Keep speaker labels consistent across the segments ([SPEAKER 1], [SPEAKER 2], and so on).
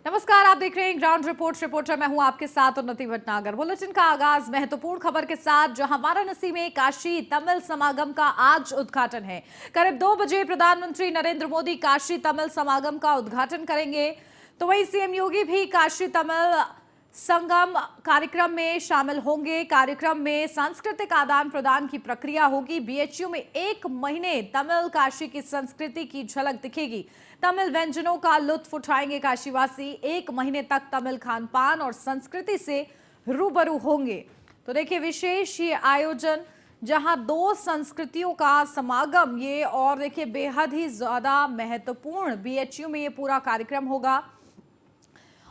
[SPEAKER 1] नमस्कार, आप देख रहे हैं ग्राउंड रिपोर्ट। रिपोर्टर मैं हूं आपके साथ उन्नति भटनागर। बुलेटिन का आगाज महत्वपूर्ण खबर के साथ, जहां वाराणसी में काशी तमिल समागम का आज उद्घाटन है। करीब 2 बजे प्रधानमंत्री नरेंद्र मोदी काशी तमिल समागम का उद्घाटन करेंगे। तो वहीं सीएम योगी भी काशी तमिल संगम कार्यक्रम में शामिल होंगे। कार्यक्रम में सांस्कृतिक आदान प्रदान की प्रक्रिया होगी। बीएचयू में 1 महीने तमिल काशी की संस्कृति की झलक दिखेगी। तमिल व्यंजनों का लुत्फ उठाएंगे काशीवासी। 1 महीने तक तमिल खान पान और संस्कृति से रूबरू होंगे। तो देखिए, विशेष ये आयोजन, जहां 2 संस्कृतियों का समागम, ये और देखिए बेहद ही ज्यादा महत्वपूर्ण बीएचयू में ये पूरा कार्यक्रम होगा।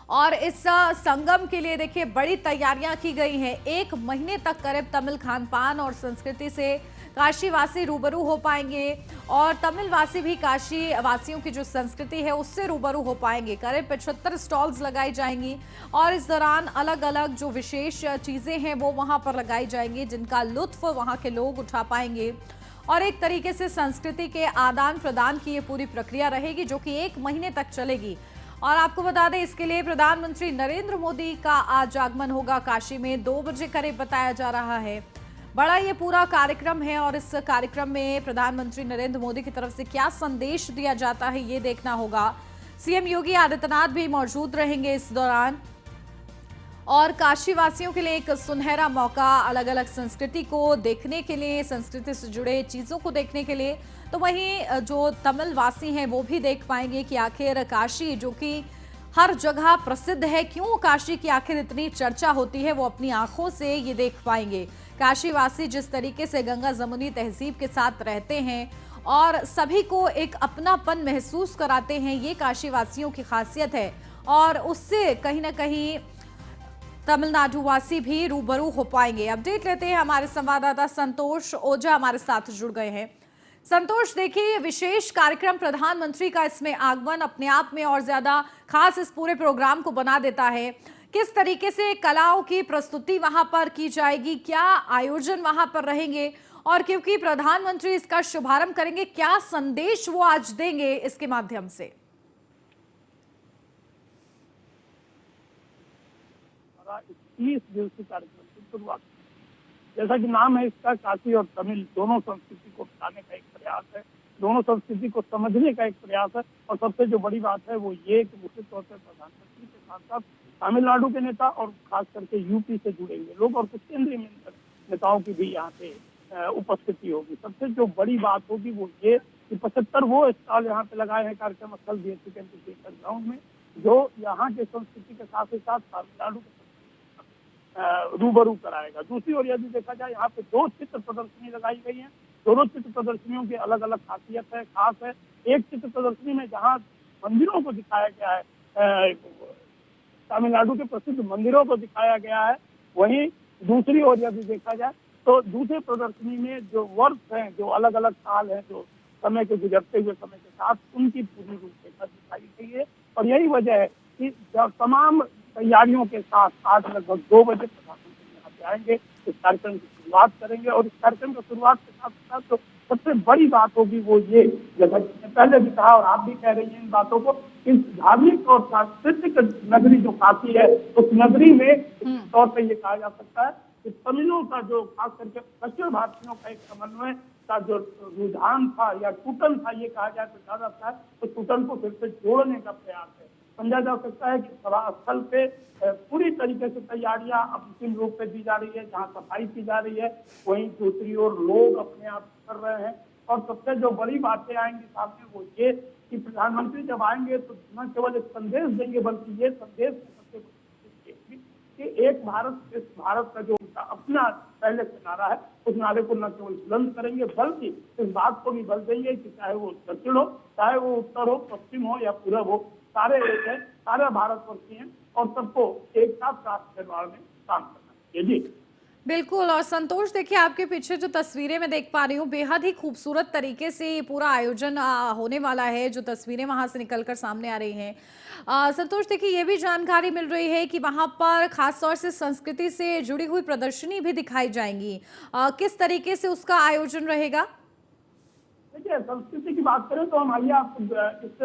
[SPEAKER 1] और इस संगम के लिए देखिए बड़ी तैयारियां की गई हैं। 1 महीने तक करीब तमिल खान पान और संस्कृति से काशीवासी रूबरू हो पाएंगे और तमिल वासी भी काशी वासियों की जो संस्कृति है उससे रूबरू हो पाएंगे। करीब 75 स्टॉल्स लगाई जाएंगी और इस दौरान अलग अलग जो विशेष चीजें हैं वो वहां पर लगाई जाएंगी, जिनका लुत्फ वहां के लोग उठा पाएंगे। और एक तरीके से संस्कृति के आदान प्रदान की ये पूरी प्रक्रिया रहेगी, जो कि 1 महीने तक चलेगी। और आपको बता दें, इसके लिए प्रधानमंत्री नरेंद्र मोदी का आज आगमन होगा काशी में 2 बजे करीब बताया जा रहा है। बड़ा ये पूरा कार्यक्रम है और इस कार्यक्रम में प्रधानमंत्री नरेंद्र मोदी की तरफ से क्या संदेश दिया जाता है ये देखना होगा। सीएम योगी आदित्यनाथ भी मौजूद रहेंगे इस दौरान। और काशी वासियों के लिए एक सुनहरा मौका, अलग अलग संस्कृति को देखने के लिए, संस्कृति से जुड़े चीजों को देखने के लिए। तो वहीं जो तमिल वासी हैं वो भी देख पाएंगे कि आखिर काशी, जो कि हर जगह प्रसिद्ध है, क्यों काशी की आखिर इतनी चर्चा होती है, वो अपनी आंखों से ये देख पाएंगे। काशीवासी जिस तरीके से गंगा जमुनी तहजीब के साथ रहते हैं और सभी को एक अपनापन महसूस कराते हैं, ये काशीवासियों की खासियत है। और उससे कहीं ना कहीं तमिलनाडु वासी भी रूबरू हो पाएंगे। अपडेट लेते हैं, हमारे संवाददाता संतोष ओझा हमारे साथ जुड़ गए हैं। संतोष, देखिए ये विशेष कार्यक्रम, प्रधानमंत्री का इसमें आगमन अपने आप में और ज्यादा खास इस पूरे प्रोग्राम को बना देता है। किस तरीके से कलाओं की प्रस्तुति वहां पर की जाएगी, क्या आयोजन वहां पर रहेंगे, और क्योंकि प्रधानमंत्री इसका शुभारंभ करेंगे, क्या संदेश वो आज देंगे इसके माध्यम से?
[SPEAKER 2] 30 दिवसीय कार्यक्रम की शुरुआत, जैसा कि नाम है इसका, काशी और तमिल दोनों संस्कृति को बताने का एक प्रयास है, दोनों संस्कृति को समझने का एक प्रयास है। और सबसे जो बड़ी बात है वो ये कि निश्चित तौर पर प्रधानमंत्री के साथ साथ तमिलनाडु के नेता और खास करके यूपी से जुड़े हुए लोग और कुछ केंद्रीय नेताओं की भी यहाँ पे उपस्थिति होगी। सबसे जो बड़ी बात होगी वो ये कि 75 वो स्टॉल यहाँ पे लगाए हैं कार्यक्रम स्थल बीएचयू कैंपस ग्राउंड में, जो यहाँ के संस्कृति के साथ ही साथ तमिलनाडु के रूबरू कराएगा। दूसरी ओर यदि देखा जाए, यहाँ पे 2 चित्र प्रदर्शनी लगाई गई हैं। दोनों चित्र प्रदर्शनियों की अलग अलग खासियत है, खास है। एक चित्र प्रदर्शनी में जहाँ मंदिरों को दिखाया गया है, तमिलनाडु के प्रसिद्ध मंदिरों को दिखाया गया है, वहीं दूसरी ओर यदि देखा जाए तो दूसरे प्रदर्शनी में जो वर्ष हैं, जो अलग अलग साल हैं, जो समय के गुजरते हुए समय के साथ, उनकी पूरी रूपरेखा दिखाई गई है। और यही वजह है कि जब तमाम तैयारियों के साथ आज लगभग 2 बजे प्रधानमंत्री यहाँ पे आएंगे, इस कार्यक्रम की शुरुआत करेंगे। और इस कार्यक्रम की शुरुआत के साथ साथ जो सबसे बड़ी बात होगी वो ये, जैसा कि पहले भी कहा और आप भी कह रही हैं इन बातों को, इस धार्मिक और सांस्कृतिक नगरी जो काशी है, उस नगरी में तौर पर ये कहा जा सकता है कि तमिलों का जो खास करके दक्षिण भारतीयों का एक समन्वय का जो रुझान था या टूटन था, ये कहा जाए तो ज्यादा था, तो टूटन को फिर से जोड़ने का प्रयास है। समझा जा सकता है कि सभा स्थल पे पूरी तरीके से तैयारियां अंतिम रूप पे दी जा रही है, जहां सफाई की जा रही है, वहीं दूसरी ओर लोग अपने आप कर रहे हैं। और सबसे जो बड़ी बातें आएंगी सामने वो ये कि प्रधानमंत्री जब आएंगे तो न केवल एक संदेश देंगे, बल्कि ये संदेश सबसे कि एक भारत श्रेष्ठ भारत का जो उनका अपना पहले से नारा है, उस नारे को न केवल बुलंद करेंगे बल्कि इस बात को भी बल देंगे कि चाहे वो दक्षिण हो, चाहे वो उत्तर हो, पश्चिम हो या पूरब हो, सारे एक है, सारे भारतवर्षी हैं और सबको एक साथ राष्ट्र निर्माण में काम करना चाहिए। जी
[SPEAKER 1] बिल्कुल। और संतोष, देखिए आपके पीछे जो तस्वीरें मैं देख पा रही हूँ, बेहद ही खूबसूरत तरीके से ये पूरा आयोजन होने वाला है। जो तस्वीरें वहां से निकलकर सामने आ रही हैं, संतोष, देखिए ये भी जानकारी मिल रही है कि वहां पर खास तौर से संस्कृति से जुड़ी हुई प्रदर्शनी भी दिखाई जाएंगी। किस तरीके से उसका आयोजन रहेगा?
[SPEAKER 2] देखिए, संस्कृति की बात करें तो हम आइए आपको इस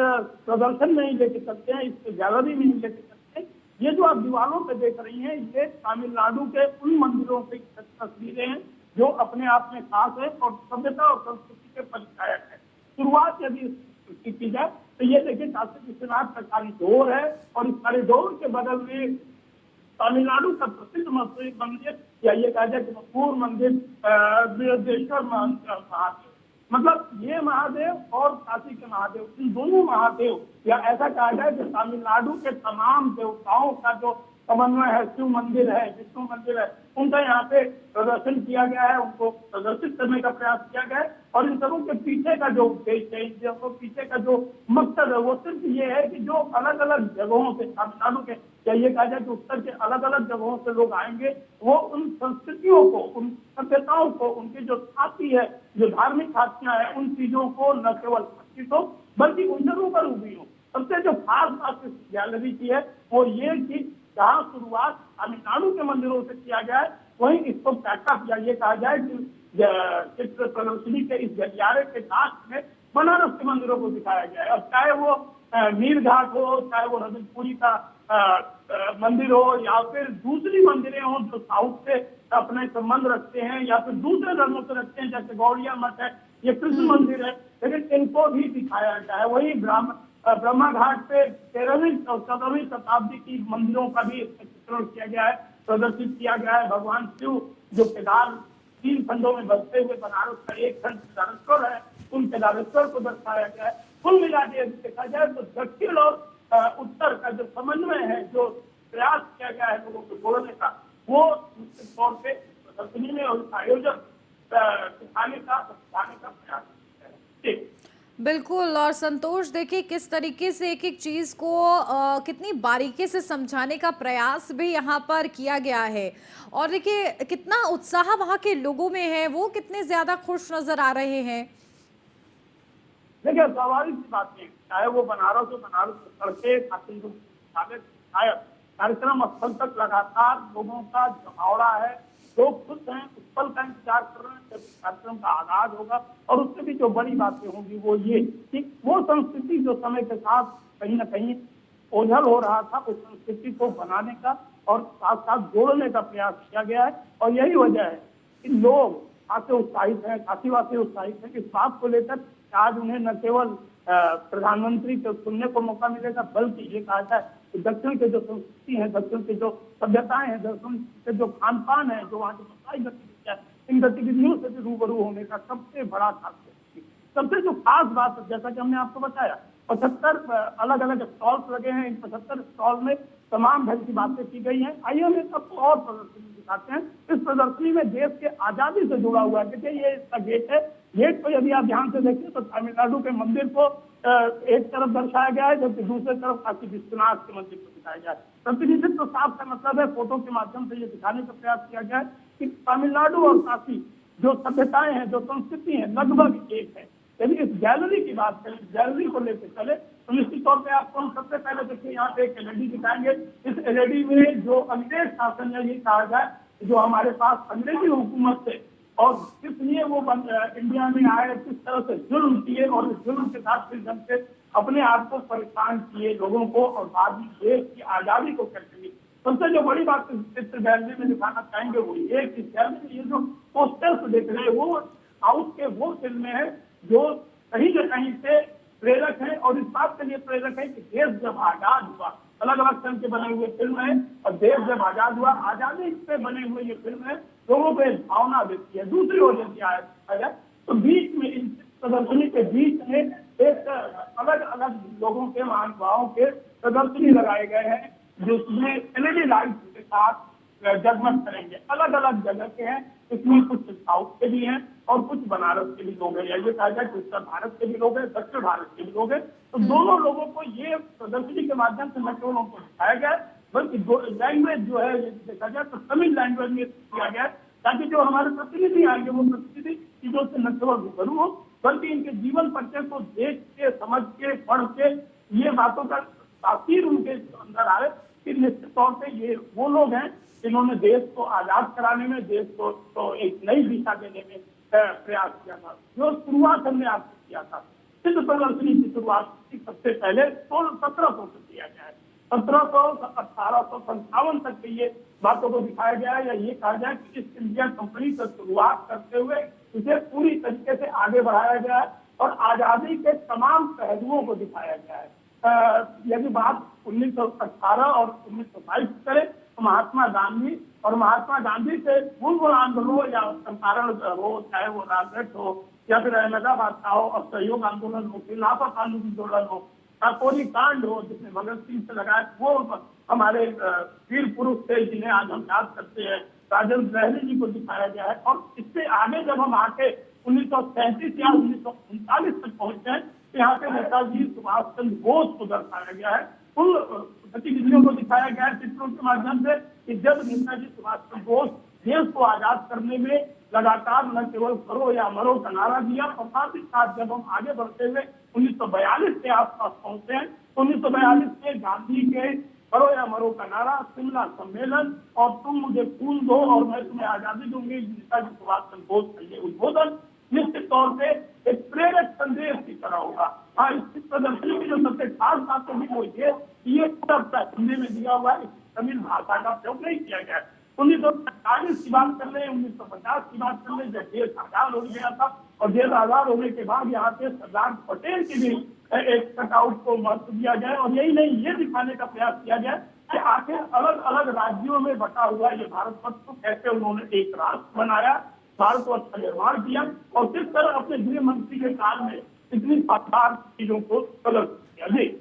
[SPEAKER 2] प्रदर्शन में ही लेके चलते हैं, इस गैलरी में ही लेके चलते हैं। ये जो आप दीवारों पे देख रही हैं, ये तमिलनाडु के उन मंदिरों की तस्वीरें हैं जो अपने आप में खास है और सभ्यता और संस्कृति के परिचायक है। शुरुआत यदि इसकी की जाए तो ये देखिए, काशी विश्वनाथ का कॉरिडोर है और इस कॉरिडोर के बगल में तमिलनाडु का प्रसिद्ध मशहूर मंदिर या ये कहा जाए कि मशहूर मंदिर बृहदेश्वर महादेव। मतलब ये महादेव और काशी के महादेव, इन दोनों महादेव या ऐसा कहा जाए कि तमिलनाडु के तमाम देवताओं का जो समन्वय है, शिव मंदिर है, विष्णु मंदिर है, उनका यहाँ पे प्रदर्शन किया गया है, उनको प्रदर्शित करने का प्रयास किया गया है। और इन सबों के पीछे का जो उद्देश्य है, इन सबों के पीछे का जो मकसद है, वो सिर्फ ये है कि जो अलग अलग जगहों से तमिलनाडु के या ये कहा जाए कि उत्तर के अलग अलग जगहों से लोग आएंगे, वो उन संस्कृतियों को, उन सभ्यताओं को, उनकी जो खाती है, जो धार्मिक खातियां हैं, उन चीजों को न केवल प्रशिक्षित हो बल्कि उनसे रूबरू भी हो। सबसे जो खास बात इस गैलरी की है वो ये कि जहाँ शुरुआत तमिलनाडु के मंदिरों से किया गया है, वहीं इसको पैकअप या ये कहा जाए कि चित्र प्रदर्शनी के इस गलियारे के लास्ट में बनारस के मंदिरों को दिखाया गया है। अब चाहे वो नील घाट हो, चाहे वो रजतपुरी का मंदिर हो या फिर दूसरी मंदिरें हो जो साउथ से अपने संबंध रखते हैं या फिर दूसरे धर्मों से रखते हैं, जैसे गौड़िया मठ है, ये कृष्ण मंदिर है, लेकिन इनको भी दिखाया गया है। वही ब्रह्मा घाट पे 13वीं और 14वीं शताब्दी की मंदिरों का भी चित्रण किया गया है, प्रदर्शित किया गया है। भगवान शिव जो केदार 3 खंडों में बसते हुए बनारस का एक खंड केदारेश्वर है, उन केदारेश्वर को दर्शाया गया है। कुल मिला के देखा जाए तो दक्षिण और उत्तर का जो समन्वय है, जो प्रयास किया गया है लोगों को जोड़ने का, वो निश्चित तौर पे प्रदर्शनी में और आयोजन दिखाने का प्रयास है। ठीक,
[SPEAKER 1] बिल्कुल। और संतोष, देखिए किस तरीके से एक एक चीज को कितनी बारीकी से समझाने का प्रयास भी यहाँ पर किया गया है। और देखिए कितना उत्साह वहाँ के लोगों में है, वो कितने ज्यादा खुश नजर आ रहे हैं।
[SPEAKER 2] देखिए, स्वाभाविक सी बात है, चाहे वो बनारस हो, बनारस की सड़कें, कार्यक्रम स्थल तक लगातार लोगों का जमावड़ा है। लोग खुश हैं, उस पल का इंतजार कर रहे हैं जब कार्यक्रम का आगाज होगा। और उससे भी जो बड़ी बातें होंगी वो ये कि वो संस्कृति जो समय के साथ कहीं ना कहीं ओझल हो रहा था, उस संस्कृति को बनाने का और साथ साथ जोड़ने का प्रयास किया गया है। और यही वजह है कि लोग काफी उत्साहित हैं, काशीवासी उत्साहित हैं इस बात को लेकर आज उन्हें न केवल प्रधानमंत्री को सुनने को मौका मिलेगा, बल्कि ये कहा जाए कि दक्षिण के जो संस्कृति है, दक्षिण के जो सभ्यताएं हैं, दक्षिण के जो खान पान है, जो वहाँ की व्यवसायिक गतिविधियां, इन गतिविधियों से भी रूबरू होने का सबसे बड़ा खास है। सबसे जो खास बात है, जैसा कि हमने आपको बताया, 75 अलग अलग स्टॉल्स लगे हैं। इन 75 स्टॉल में तमाम ढंग की बातें की गई हैं। आइए हम एक आपको और प्रदर्शनी दिखाते हैं। इस प्रदर्शनी में देश के आजादी से जुड़ा हुआ है। देखिए, ये इसका गेट है। गेट को यदि आप ध्यान से देखें तो तमिलनाडु के मंदिर को एक तरफ दर्शाया गया है, जबकि दूसरी तरफ काशी विश्वनाथ के मंदिर को दिखाया गया है। प्रतिनिधित्व साफ का मतलब है, फोटो के माध्यम से ये दिखाने का प्रयास किया गया है कि तमिलनाडु और काशी जो सभ्यताएं हैं, जो संस्कृति है, लगभग एक है। यदि इस गैलरी की बात करें, गैलरी को लेकर चले तो निश्चित तौर पे आपको हम सबसे पहले देखिए यहाँ पे एक एलईडी दिखाएंगे। इस एलईडी में जो अंग्रेज शासन है, ये कहा जाए जो हमारे पास अंग्रेजी हुकूमत थे और किस लिए वो इंडिया में आए, किस तरह से जुल्म किए और इस जुल्म के साथ किस ढंग से अपने आप को परेशान किए लोगों को और बाद में देश की आजादी को कैसे ली। सबसे जो बड़ी बात इस चित्र गैलरी में दिखाना चाहेंगे वो ये कि गैलरी में ये जो पोस्टर्स देख रहे हैं वो साउथ के वो फिल्में हैं जो कहीं न कहीं से प्रेरक है और इस बात के लिए प्रेरक है कि देश जब आजाद हुआ, अलग अलग सन के बने हुए फिल्म है और देश जब आजाद हुआ, आजादी पे बने हुए ये फिल्म है, लोगों को एक भावना देती है। दूसरी ओर यदि आया तो बीच में इन प्रदर्शनी के बीच में एक अलग अलग लोगों के, महानुभावों के प्रदर्शनी लगाए गए हैं जिसमें एलईडी लाइट के साथ जगमग करेंगे। अलग अलग जगह के हैं, इसमें कुछ साउथ के भी हैं और कुछ बनारस के भी लोग हैं, या ये कहा जाए कि उत्तर भारत के भी लोग हैं, दक्षिण भारत के भी लोग हैं। तो दोनों लोगों को ये प्रदर्शनी के माध्यम से न केवल उनको दिखाया गया है बल्कि लैंग्वेज जो है ये देखा जाए तो तमिल लैंग्वेज में किया गया है, ताकि जो हमारे प्रतिनिधि आएंगे वो प्रतिनिधि चीजों से न केवल रूबरू हो बल्कि इनके जीवन परिचय को देख के, समझ के, पढ़ के ये बातों का तासीर उनके अंदर आए कि निश्चित तौर पे ये वो लोग हैं जिन्होंने देश को आजाद कराने में, देश को तो एक नई दिशा देने में प्रयास किया था, जो शुरुआत हमने आपसे किया था। सिद्ध प्रदर्शनी की शुरुआत सबसे पहले 1700 से किया गया है। 1700 1857 तक के ये बातों को दिखाया गया है, या ये कहा जाए कि ईस्ट इंडिया कंपनी से शुरुआत करते हुए इसे पूरी तरीके से आगे बढ़ाया गया है और आजादी के तमाम पहलुओं को दिखाया गया है। यदि बात 1918 और 1922 करें तो महात्मा गांधी से मूल आंदोलन या चंपारण हो, चाहे वो राजघाट हो या फिर अहमदाबाद का हो, असहयोग आंदोलन हो, खिलाफत आंदोलन हो, काकोरी कांड हो जिसमें भगत सिंह से लगाए, वो हमारे वीर पुरुष थे जिन्हें आज हम याद करते हैं, राजेंद्र रहली जी को दिखाया गया है। और इससे आगे जब हम आके 1937 या 1939 तक पहुंचे हैं, तो यहाँ पे नेताजी सुभाष चंद्र बोस को दर्शाया गया है। उन गतिविधियों को दिखाया गया है चित्रों के माध्यम से कि जब नेताजी सुभाष चंद्र बोस देश को आजाद करने में लगातार न केवल करो या मरो का नारा दिया, और साथ ही साथ जब हम आगे बढ़ते हुए 1942 के आसपास पहुंचे हैं, 1942 में गांधी के करो या मरो का नारा, शिमला सम्मेलन और तुम मुझे खून दो और मैं तुम्हें आजादी दूंगी, नेताजी सुभाष चंद्र बोस का ये उद्बोधन निश्चित तौर पे एक प्रेरक संदेश की तरह होगा। हाँ, इस प्रदर्शनी की जो सबसे खास बात होगी वो ये पूरा हिंदी में दिया हुआ है, तमिल भाषा का प्रयोग नहीं किया गया है। 1940 की बात कर ले, 1950 की बात कर ले, जब देश आजाद हो गया था, और देश आजाद होने के बाद यहाँ पे सरदार पटेल की भी एक कटआउट को महत्व दिया जाए, और यही नहीं, ये दिखाने का प्रयास किया जाए कि आखिर अलग अलग राज्यों में बटा हुआ ये भारत वर्ष को कैसे उन्होंने एक राष्ट्र बनाया, भारत वर्ष का निर्माण किया, और किस तरह अपने गृह मंत्री के काल में इतनी शानदार चीजों को प्रदर्शित किया। जी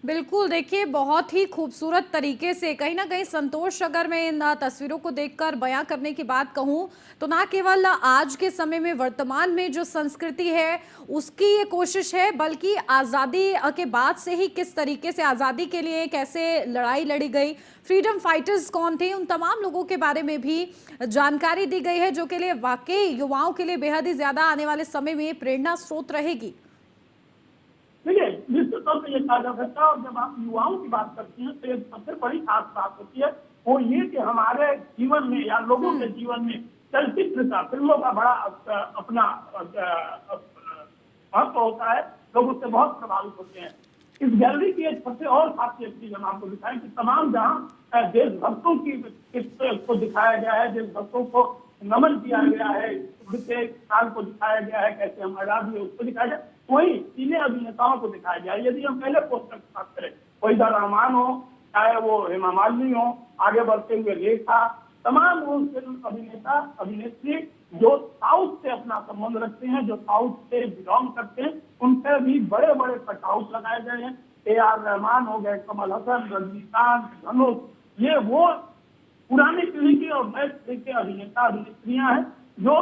[SPEAKER 1] बिल्कुल, देखिए बहुत ही खूबसूरत तरीके से कहीं ना कहीं संतोष, अगर मैं इन तस्वीरों को देखकर बयां करने की बात कहूं तो ना केवल आज के समय में वर्तमान में जो संस्कृति है उसकी ये कोशिश है, बल्कि आज़ादी के बाद से ही किस तरीके से आज़ादी के लिए कैसे लड़ाई लड़ी गई, फ्रीडम फाइटर्स कौन थे, उन तमाम लोगों के बारे में भी जानकारी दी गई है, जो के लिए वाकई युवाओं के लिए बेहद ही ज़्यादा आने वाले समय में प्रेरणा स्रोत रहेगी।
[SPEAKER 2] देखिए, निश्चित तौर पर यह कहा जा सकता है, और जब आप युवाओं की बात करती हैं तो एक सबसे बड़ी खास बात होती है वो ये कि हमारे जीवन में या लोगों के जीवन में चलचित्र का, फिल्मों का बड़ा अपना महत्व होता है, लोग उससे बहुत प्रभावित होते हैं। इस गैलरी की एक सबसे और खासियत चीज हम आपको दिखाएं कि तमाम जहाँ देशभक्तों की को दिखाया गया है, देशभक्तों को नमन किया गया है, के काल को दिखाया गया है, कैसे हम आजाद हुए उसको दिखाया गया, वही सीने अभिनेताओं को दिखाया गया है। यदि हम पहले पोस्टर की बात करें, वहीदा रहमान हो, चाहे वो हेमा मालिनी हो, आगे बढ़ते हुए रेखा, तमाम वो फिल्म अभिनेता अभिनेत्री जो साउथ से अपना संबंध रखते हैं, जो साउथ से बिलोंग करते हैं, उनसे भी बड़े बड़े कटआउट लगाए गए हैं। AR रहमान हो गए, कमल हसन, रजनीकांत, धनुष, ये वो पुरानी पीढ़ी की और नई पीढ़ी के अभिनेता अभिनेत्रियां हैं जो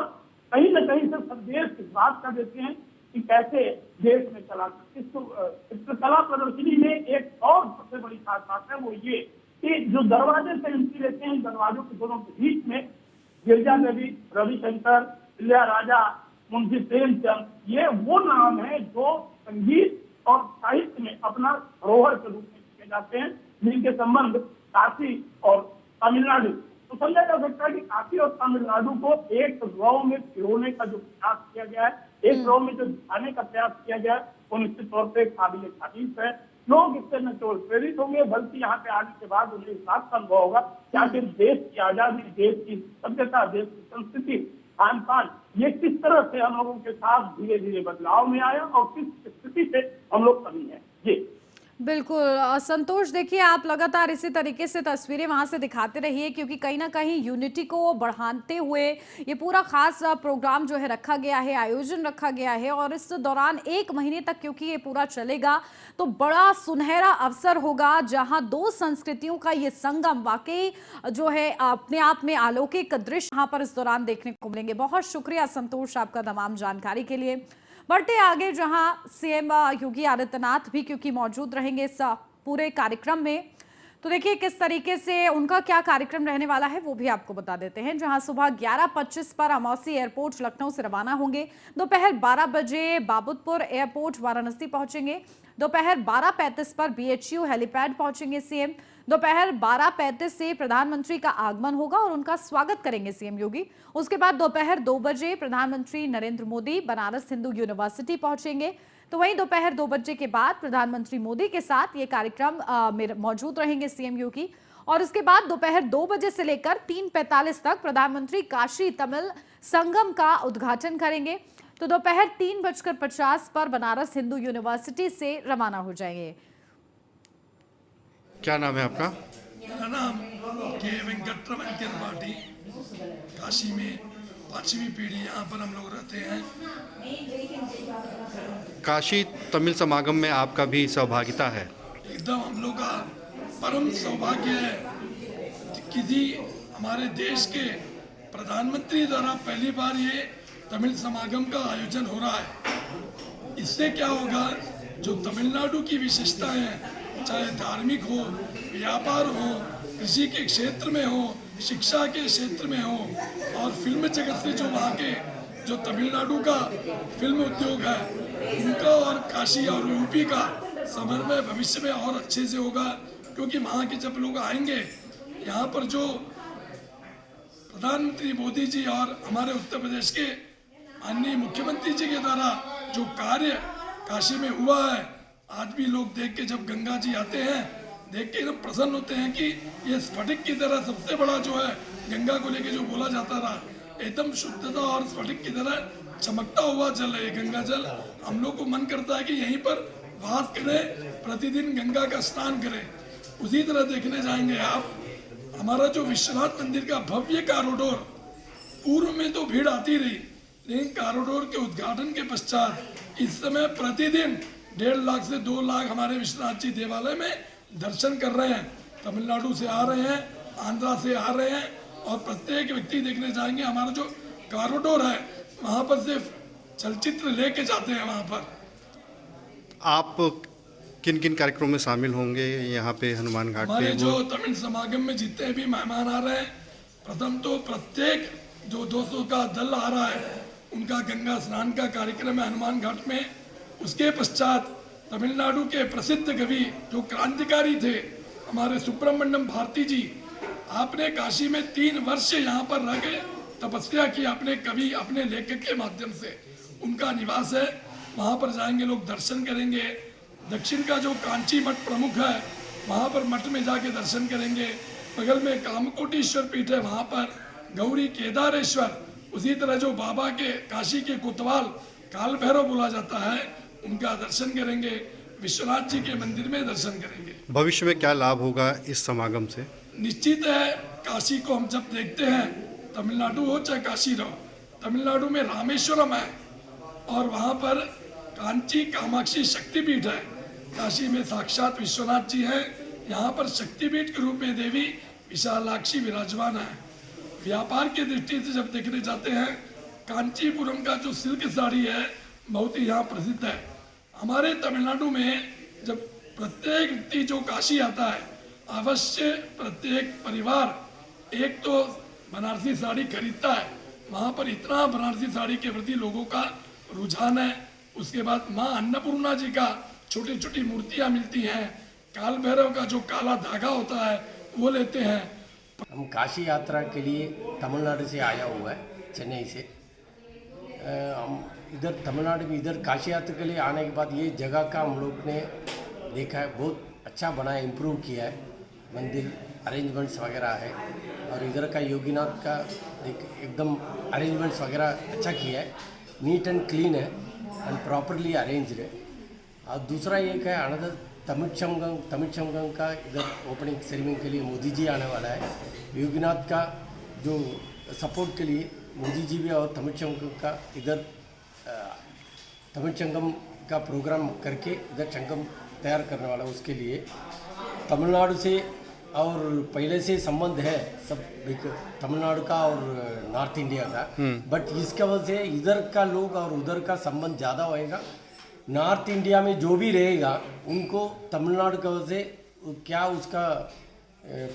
[SPEAKER 2] कहीं न कहीं से संदेश इस बात का देते हैं कि कैसे देश में चला। चित्रकला प्रदर्शनी में एक और सबसे बड़ी खास बात है वो ये कि जो दरवाजे से एंट्री लेते हैं, दरवाजों के दोनों के बीच में गिरजा देवी, रविशंकर, इलैयाराजा, मुंशी प्रेमचंद, ये वो नाम है जो संगीत और साहित्य में अपना धरोहर के रूप में किए जाते हैं, जिनके संबंध काशी और तमिलनाडु, तो समझा जा सकता है कि काशी और तमिलनाडु को एक रौ में पिरोने का जो प्रयास किया गया है, एक रौ में जो दिखाने का प्रयास किया गया है, वो निश्चित तौर पर काबिल तारीफ है। लोग इससे न केवल प्रेरित होंगे बल्कि यहाँ पे आने के बाद उन्हें इस बात का अनुभव होगा कि आखिर देश की आजादी, देश की सभ्यता, देश की संस्कृति, खान पान, ये किस तरह से हम लोगों के साथ धीरे धीरे बदलाव में आया और किस स्थिति से हम लोग अभी हैं। जी
[SPEAKER 1] बिल्कुल संतोष, देखिए आप लगातार इसी तरीके से तस्वीरें वहां से दिखाते रहिए, क्योंकि कहीं ना कहीं यूनिटी को बढ़ाते हुए ये पूरा खास प्रोग्राम जो है रखा गया है, आयोजन रखा गया है, और इस दौरान 1 महीने तक क्योंकि ये पूरा चलेगा तो बड़ा सुनहरा अवसर होगा जहां दो संस्कृतियों का ये संगम वाकई जो है अपने आप में अलौकिक दृश्य यहाँ पर इस दौरान देखने को मिलेंगे। बहुत शुक्रिया संतोष आपका तमाम जानकारी के लिए। बढ़ते आगे, जहां CM योगी आदित्यनाथ भी क्योंकि मौजूद रहेंगे इस पूरे कार्यक्रम में, तो देखिए किस तरीके से उनका क्या कार्यक्रम रहने वाला है वो भी आपको बता देते हैं। जहां सुबह 11:25 पर अमौसी एयरपोर्ट लखनऊ से रवाना होंगे, दोपहर 12 बजे बाबुतपुर एयरपोर्ट वाराणसी पहुंचेंगे, दोपहर 12:35 पर बीएचयू हेलीपैड पहुंचेंगे सीएम, दोपहर 12:35 से प्रधानमंत्री का आगमन होगा और उनका स्वागत करेंगे सीएम योगी। उसके बाद दोपहर 2 बजे प्रधानमंत्री नरेंद्र मोदी बनारस हिंदू यूनिवर्सिटी पहुंचेंगे। तो वहीं दोपहर 2 बजे के बाद प्रधानमंत्री मोदी के साथ ये कार्यक्रम में मौजूद रहेंगे सीएम योगी। और उसके बाद दोपहर 2 बजे से लेकर 3:45 तक प्रधानमंत्री काशी तमिल संगम का उद्घाटन करेंगे। तो दोपहर 3:50 पर बनारस हिंदू यूनिवर्सिटी से रवाना हो जाएंगे।
[SPEAKER 3] क्या नाम है आपका?
[SPEAKER 4] मेरा नाम के वेंकटरमन त्रिपाठी। काशी में 5वीं पीढ़ी यहाँ पर हम लोग रहते हैं।
[SPEAKER 3] काशी तमिल समागम में आपका भी सहभागिता है।
[SPEAKER 4] एकदम हम लोग का परम सौभाग्य है कि हमारे देश के प्रधानमंत्री द्वारा पहली बार ये तमिल समागम का आयोजन हो रहा है। इससे क्या होगा, जो तमिलनाडु की विशेषताएं हैं, चाहे धार्मिक हो, व्यापार हो, कृषि के क्षेत्र में हो, शिक्षा के क्षेत्र में हो, और फिल्म जगत से जो वहाँ के जो तमिलनाडु का फिल्म उद्योग है उनका और काशी और यूपी का समन्वय भविष्य में और अच्छे से होगा। क्योंकि वहाँ के जब लोग आएंगे, यहाँ पर जो प्रधानमंत्री मोदी जी और हमारे उत्तर प्रदेश के माननीय मुख्यमंत्री जी के द्वारा जो कार्य काशी में हुआ है, आज भी लोग देख के जब गंगा जी आते हैं देख के एकदम प्रसन्न होते हैं कि ये स्फटिक की तरह सबसे बड़ा जो है गंगा को लेके जो बोला जाता रहा, एकदम शुद्धता और स्फटिक की तरह चमकता हुआ जल है ये गंगा जल। हम लोग को मन करता है कि यहीं पर वास करें, प्रतिदिन गंगा का स्नान करें। उसी तरह देखने जाएंगे आप, हमारा जो विश्वनाथ मंदिर का भव्य कॉरिडोर, पूर्व में तो भीड़ आती रही, लेकिन कॉरिडोर के उद्घाटन के पश्चात इस समय प्रतिदिन 1.5 लाख से 2 लाख हमारे विश्वनाथ जी देवालय में दर्शन कर रहे हैं। तमिलनाडु से आ रहे हैं, आंध्रा से आ रहे हैं, और प्रत्येक व्यक्ति देखने जाएंगे। हमारा जो कॉरिडोर है वहाँ पर सिर्फ चलचित्र लेके जाते हैं। वहाँ पर
[SPEAKER 3] आप किन किन कार्यक्रमों में शामिल होंगे यहाँ पे हनुमान घाट
[SPEAKER 4] हमारे
[SPEAKER 3] पे?
[SPEAKER 4] जो तमिल समागम में जितने भी मेहमान आ रहे हैं, प्रथम तो प्रत्येक जो 200 का दल आ रहा है उनका गंगा स्नान का कार्यक्रम है हनुमान घाट में। उसके पश्चात तमिलनाडु के प्रसिद्ध कवि जो क्रांतिकारी थे हमारे सुब्रमण्यम भारती जी, आपने काशी में 3 वर्ष यहाँ पर रह के तपस्या की, अपने कवि अपने लेखक के माध्यम से। उनका निवास है, वहाँ पर जाएंगे लोग, दर्शन करेंगे। दक्षिण का जो कांची मठ प्रमुख है वहाँ पर मठ में जाके दर्शन करेंगे। बगल में कामकोटीश्वर पीठ है, वहाँ पर गौरी केदारेश्वर, उसी तरह जो बाबा के काशी के कोतवाल काल भैरव बोला जाता है उनका दर्शन करेंगे। विश्वनाथ जी के मंदिर में दर्शन करेंगे।
[SPEAKER 3] भविष्य में क्या लाभ होगा इस समागम से?
[SPEAKER 4] निश्चित है, काशी को हम जब देखते हैं, तमिलनाडु हो चाहे काशी रहो, तमिलनाडु में रामेश्वरम है और वहाँ पर कांची कामाक्षी शक्तिपीठ है। काशी में साक्षात विश्वनाथ जी हैं, यहाँ पर शक्तिपीठ के रूप में देवी विशालाक्षी विराजमान है। व्यापार की दृष्टि से जब देखने जाते हैं, कांचीपुरम का जो सिल्क साड़ी है बहुत ही यहाँ प्रसिद्ध है। हमारे तमिलनाडु में जब प्रत्येक व्यक्ति जो काशी आता है, अवश्य प्रत्येक परिवार एक तो बनारसी साड़ी खरीदता है। वहाँ पर इतना बनारसी साड़ी के प्रति लोगों का रुझान है। उसके बाद माँ अन्नपूर्णा जी का छोटी छोटी मूर्तियाँ मिलती हैं। काल भैरव का जो काला धागा होता है वो लेते हैं।
[SPEAKER 5] हम काशी यात्रा के लिए तमिलनाडु से आया हुआ है, चेन्नई से। हम इधर तमिलनाडु में इधर काशी यात्रा के लिए आने के बाद ये जगह का हम लोग ने देखा है, बहुत अच्छा बना है, इम्प्रूव किया है। मंदिर अरेंजमेंट्स वगैरह है और इधर का योगीनाथ का एकदम अरेंजमेंट्स वगैरह अच्छा किया है, नीट एंड क्लीन है एंड प्रॉपरली अरेंज्ड है। और दूसरा एक है अनदर तमिल संगम का इधर ओपनिंग सेरेमनी के लिए मोदी जी आने वाला है। योगीनाथ का जो सपोर्ट के लिए मोदी जी भी और तमिल संगम का इधर तमिल संगम का प्रोग्राम करके इधर संगम तैयार करने वाला है। उसके लिए तमिलनाडु से और पहले से संबंध है सब, तमिलनाडु का और नॉर्थ इंडिया का, बट इसका वजह से इधर का लोग और उधर का संबंध ज़्यादा होएगा। नॉर्थ इंडिया में जो भी रहेगा उनको तमिलनाडु का वजह से क्या उसका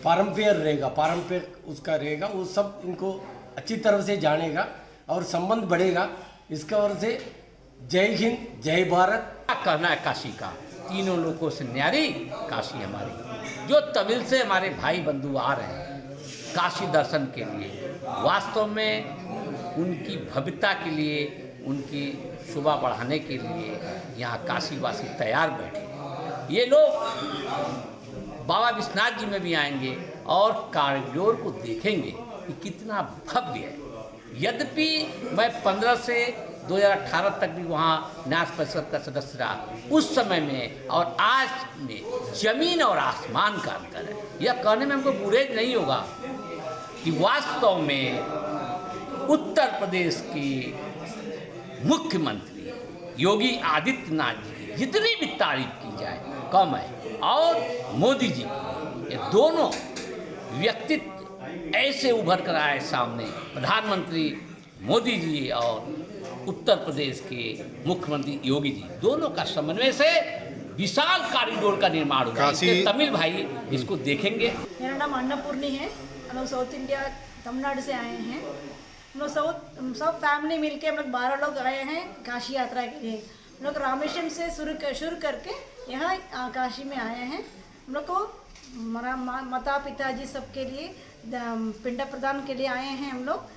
[SPEAKER 5] पारंपरिक उसका रहेगा, वो सब इनको अच्छी तरह से जानेगा और संबंध बढ़ेगा। इसका वजह से जय हिंद जय भारत।
[SPEAKER 6] क्या कहना है काशी का, तीनों लोगों से न्यारी काशी हमारी। जो तमिल से हमारे भाई बंधु आ रहे हैं काशी दर्शन के लिए, वास्तव में उनकी भव्यता के लिए, उनकी शोभा बढ़ाने के लिए यहाँ काशीवासी तैयार बैठे हैं। ये लोग बाबा विश्वनाथ जी में भी आएंगे और कॉरिडोर को देखेंगे कि कितना भव्य है। यद्यपि मैं 15 से 2018 तक भी वहाँ न्यास परिषद का सदस्य रहा, उस समय में और आज में जमीन और आसमान का अंतर है। यह कहने में हमको बुरेज नहीं होगा कि वास्तव में उत्तर प्रदेश के मुख्यमंत्री योगी आदित्यनाथ जी की जितनी भी तारीफ की जाए कम है, और मोदी जी की, ये दोनों व्यक्तित्व ऐसे उभर कर आए सामने, प्रधानमंत्री मोदी जी और उत्तर प्रदेश के मुख्यमंत्री योगी जी, दोनों का समन्वय से विशाल कॉरिडोर का निर्माण होगा। इसलिए तमिल भाई इसको देखेंगे।
[SPEAKER 7] मेरा नाम अन्नपूर्णी है। हम लोग साउथ इंडिया तमिलनाडु से आए हैं। हम लोग सब फैमिली मिलके हम लोग 12 लोग आए हैं काशी यात्रा के लिए। हम लोग रामेश्वरम से शुरू करके यहाँ काशी में आए हैं। हम लोग को माता पिताजी सबके लिए पिंड प्रदान के लिए आए हैं। हम लोग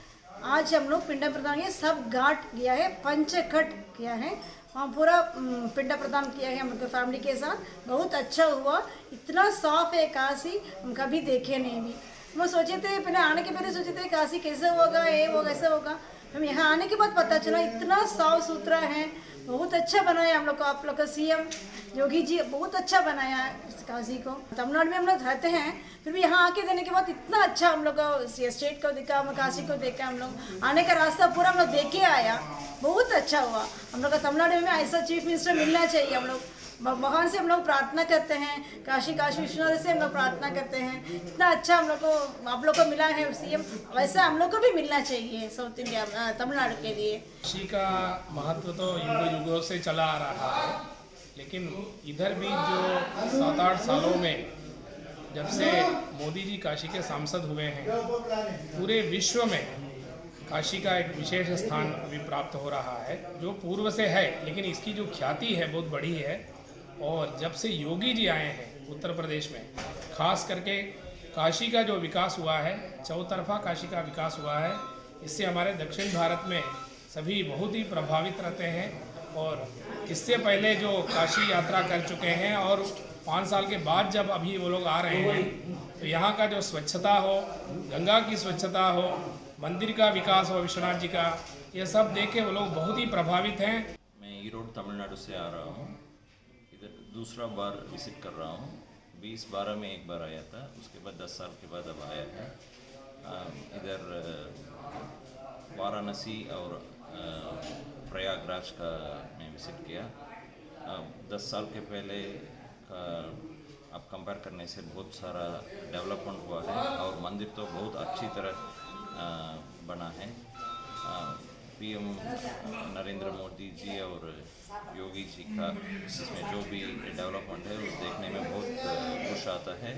[SPEAKER 7] आज हम लोग पिंड प्रदान ये सब घाट किया है, पंचघट किया है, वहाँ पूरा पिंड प्रदान किया है हम लोग फैमिली के साथ। बहुत अच्छा हुआ, इतना साफ है काशी हम कभी देखे नहीं भी। हम सोचे थे पहले आने के पहले सोचे थे काशी कैसे होगा, ये होगा ऐसा होगा। हम यहाँ आने के बाद पता चला इतना साफ सुथरा है, बहुत अच्छा बनाया हम लोग को। आप लोग का सीएम योगी जी बहुत अच्छा बनाया है इस काशी को। तमिलनाडु में हम लोग रहते हैं, फिर भी यहाँ आके देने के बाद इतना अच्छा हम लोग का स्टेट को देखा, हम काशी को देखा। हम लोग आने का रास्ता पूरा हम लोग देख के आया, बहुत अच्छा हुआ। हम लोग का तमिलनाडु में ऐसा चीफ मिनिस्टर मिलना चाहिए। हम लोग भगवान से हम लोग प्रार्थना करते हैं, काशी विश्वनाथ से हम लोग प्रार्थना करते हैं। इतना अच्छा हम लोग को आप लोग को मिला है सीएम, वैसा हम लोग को भी मिलना चाहिए साउथ इंडिया तमिलनाडु के लिए।
[SPEAKER 8] काशी का महत्व तो युगों युगों से चला आ रहा है, लेकिन इधर भी जो 7-8 सालों में जब से मोदी जी काशी के सांसद हुए हैं, पूरे विश्व में काशी का एक विशेष स्थान अभी प्राप्त हो रहा है, जो पूर्व से है, लेकिन इसकी जो ख्याति है बहुत बड़ी है। और जब से योगी जी आए हैं उत्तर प्रदेश में, खास करके काशी का जो विकास हुआ है, चौतरफा काशी का विकास हुआ है, इससे हमारे दक्षिण भारत में सभी बहुत ही प्रभावित रहते हैं। और इससे पहले जो काशी यात्रा कर चुके हैं और 5 साल के बाद जब अभी वो लोग आ रहे हैं, तो यहाँ का जो स्वच्छता हो, गंगा की स्वच्छता हो, मंदिर का विकास हो विश्वनाथ जी का, ये सब देख के वो लोग बहुत ही प्रभावित हैं।
[SPEAKER 9] मैं ईरोड तमिलनाडु से आ रहा हूँ, इधर दूसरा बार विजिट कर रहा हूँ। 2012 में एक बार आया था, उसके बाद 10 साल के बाद अब आया है। इधर वाराणसी और प्रयागराज का मैं विजिट किया। 10 साल के पहले का अब कंपेयर करने से बहुत सारा डेवलपमेंट हुआ है और मंदिर तो बहुत अच्छी तरह बना है। पीएम नरेंद्र मोदी जी और योगी जी का इसमें जो भी डेवलपमेंट है वो देखने में बहुत खुश आता है।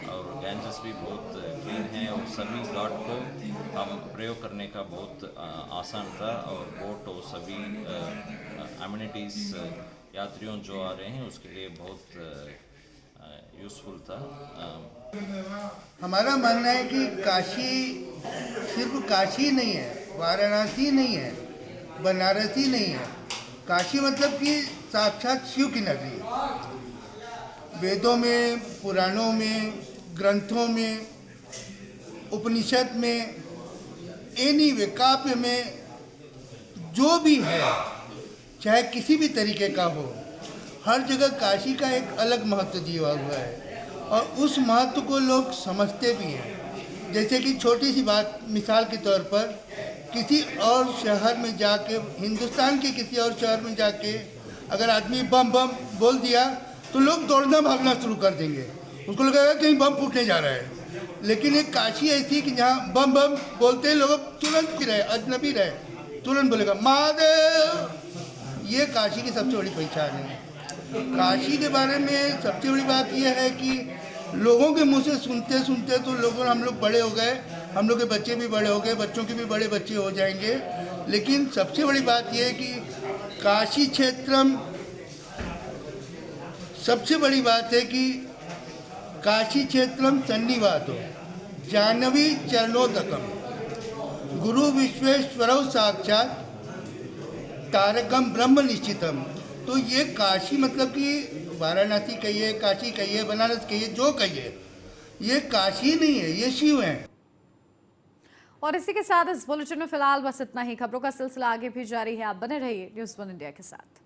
[SPEAKER 9] और गैंजेस भी बहुत क्लीन है और सभी घाट को हम प्रयोग करने का बहुत आसान था। और बोट और सभी एमिनिटीज़ यात्रियों जो आ रहे हैं उसके लिए बहुत यूज़फुल था।
[SPEAKER 10] हमारा मानना है कि काशी सिर्फ काशी नहीं है, वाराणसी नहीं है, बनारसी नहीं है। काशी मतलब कि साक्षात शिव की नगरी। वेदों में, पुराणों में, ग्रंथों में, उपनिषद में, एनी वे काव्य में जो भी है, चाहे किसी भी तरीके का हो, हर जगह काशी का एक अलग महत्व दिया हुआ है और उस महत्व को लोग समझते भी हैं। जैसे कि छोटी सी बात मिसाल के तौर पर, किसी और शहर में जाके, हिंदुस्तान के किसी और शहर में जाके अगर आदमी बम बम बोल दिया तो लोग दौड़ना भागना शुरू कर देंगे, उसको लगेगा कहीं बम फूटने जा रहा है। लेकिन एक काशी ऐसी कि जहाँ बम बम बोलते हैं लोग तुरंत ही रहे, अजनबी रहे, तुरंत बोलेगा महादेव। ये काशी की सबसे बड़ी पहचान है। काशी के बारे में सबसे बड़ी बात यह है कि लोगों के मुंह से सुनते सुनते तो हम लोग बड़े हो गए, हम लोग के बच्चे भी बड़े हो गए, बच्चों के भी बड़े बच्चे हो जाएंगे। लेकिन सबसे बड़ी बात यह है कि काशी क्षेत्रम, सबसे बड़ी बात है कि काशी क्षेत्रम सन्निवातो जाह्नवी चरणोदकम गुरु विश्वेश्वरौ साक्षात तारकम ब्रह्म निश्चितम। तो ये काशी मतलब कि वाराणसी कहिए, काशी कहिए, बनारस कहिए, जो कहिए, ये काशी नहीं है, ये शिव है।
[SPEAKER 1] और इसी के साथ इस बुलेटिन में फिलहाल बस इतना ही। खबरों का सिलसिला आगे भी जारी है, आप बने रहिए न्यूज़ 1 इंडिया के साथ।